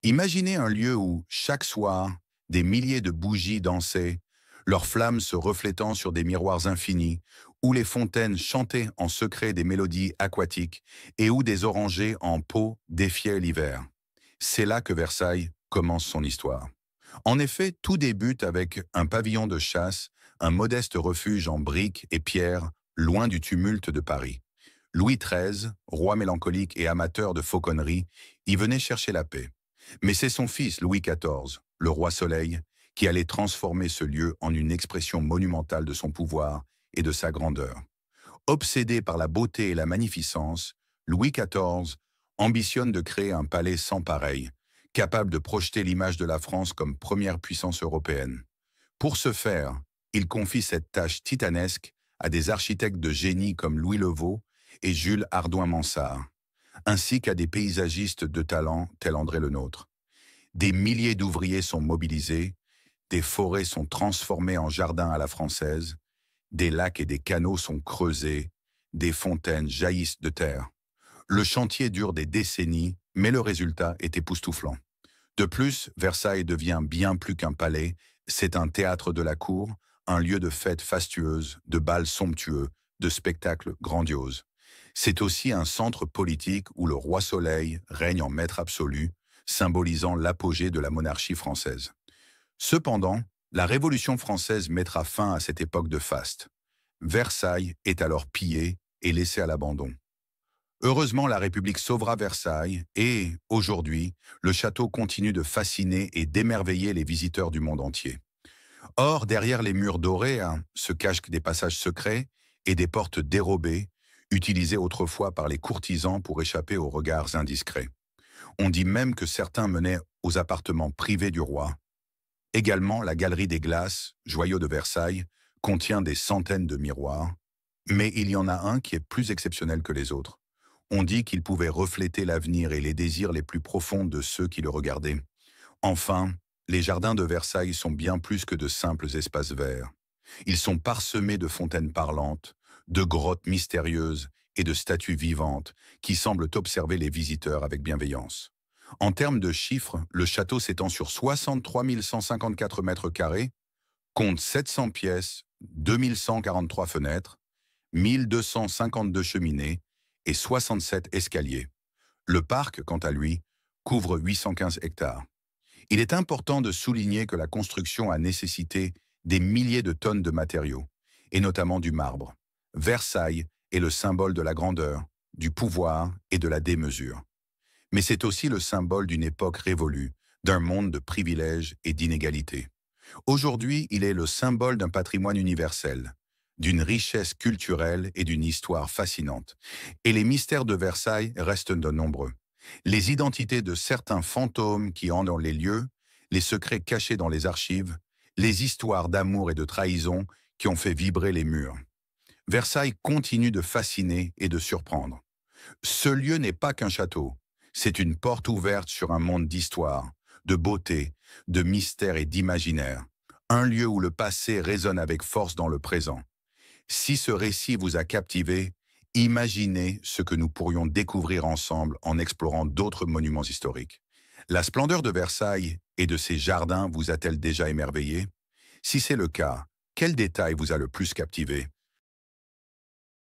Imaginez un lieu où, chaque soir, des milliers de bougies dansaient, leurs flammes se reflétant sur des miroirs infinis, où les fontaines chantaient en secret des mélodies aquatiques et où des orangers en pot défiaient l'hiver. C'est là que Versailles commence son histoire. En effet, tout débute avec un pavillon de chasse, un modeste refuge en briques et pierres, loin du tumulte de Paris. Louis XIII, roi mélancolique et amateur de fauconnerie, y venait chercher la paix. Mais c'est son fils Louis XIV, le roi Soleil, qui allait transformer ce lieu en une expression monumentale de son pouvoir et de sa grandeur. Obsédé par la beauté et la magnificence, Louis XIV ambitionne de créer un palais sans pareil, capable de projeter l'image de la France comme première puissance européenne. Pour ce faire, il confie cette tâche titanesque à des architectes de génie comme Louis Levaux et Jules Hardouin-Mansart, ainsi qu'à des paysagistes de talent tels André Le Nôtre. Des milliers d'ouvriers sont mobilisés, des forêts sont transformées en jardins à la française, des lacs et des canaux sont creusés, des fontaines jaillissent de terre. Le chantier dure des décennies, mais le résultat est époustouflant. De plus, Versailles devient bien plus qu'un palais, c'est un théâtre de la cour, un lieu de fêtes fastueuses, de bals somptueux, de spectacles grandioses. C'est aussi un centre politique où le roi Soleil règne en maître absolu, symbolisant l'apogée de la monarchie française. Cependant, la Révolution française mettra fin à cette époque de faste. Versailles est alors pillé et laissé à l'abandon. Heureusement, la République sauvera Versailles et, aujourd'hui, le château continue de fasciner et d'émerveiller les visiteurs du monde entier. Or, derrière les murs dorés, se cachent des passages secrets et des portes dérobées, utilisées autrefois par les courtisans pour échapper aux regards indiscrets. On dit même que certains menaient aux appartements privés du roi. Également, la Galerie des Glaces, joyau de Versailles, contient des centaines de miroirs, mais il y en a un qui est plus exceptionnel que les autres. On dit qu'il pouvait refléter l'avenir et les désirs les plus profonds de ceux qui le regardaient. Enfin, les jardins de Versailles sont bien plus que de simples espaces verts. Ils sont parsemés de fontaines parlantes, de grottes mystérieuses et de statues vivantes qui semblent observer les visiteurs avec bienveillance. En termes de chiffres, le château s'étend sur 63 154 mètres carrés, compte 700 pièces, 2143 fenêtres, 1252 cheminées et 67 escaliers. Le parc, quant à lui, couvre 815 hectares. Il est important de souligner que la construction a nécessité des milliers de tonnes de matériaux, et notamment du marbre. Versailles est le symbole de la grandeur, du pouvoir et de la démesure. Mais c'est aussi le symbole d'une époque révolue, d'un monde de privilèges et d'inégalités. Aujourd'hui, il est le symbole d'un patrimoine universel, d'une richesse culturelle et d'une histoire fascinante. Et les mystères de Versailles restent de nombreux. Les identités de certains fantômes qui hantent dans les lieux, les secrets cachés dans les archives, les histoires d'amour et de trahison qui ont fait vibrer les murs. Versailles continue de fasciner et de surprendre. Ce lieu n'est pas qu'un château, c'est une porte ouverte sur un monde d'histoire, de beauté, de mystère et d'imaginaire. Un lieu où le passé résonne avec force dans le présent. Si ce récit vous a captivé, imaginez ce que nous pourrions découvrir ensemble en explorant d'autres monuments historiques. La splendeur de Versailles et de ses jardins vous a-t-elle déjà émerveillé? Si c'est le cas, quel détail vous a le plus captivé?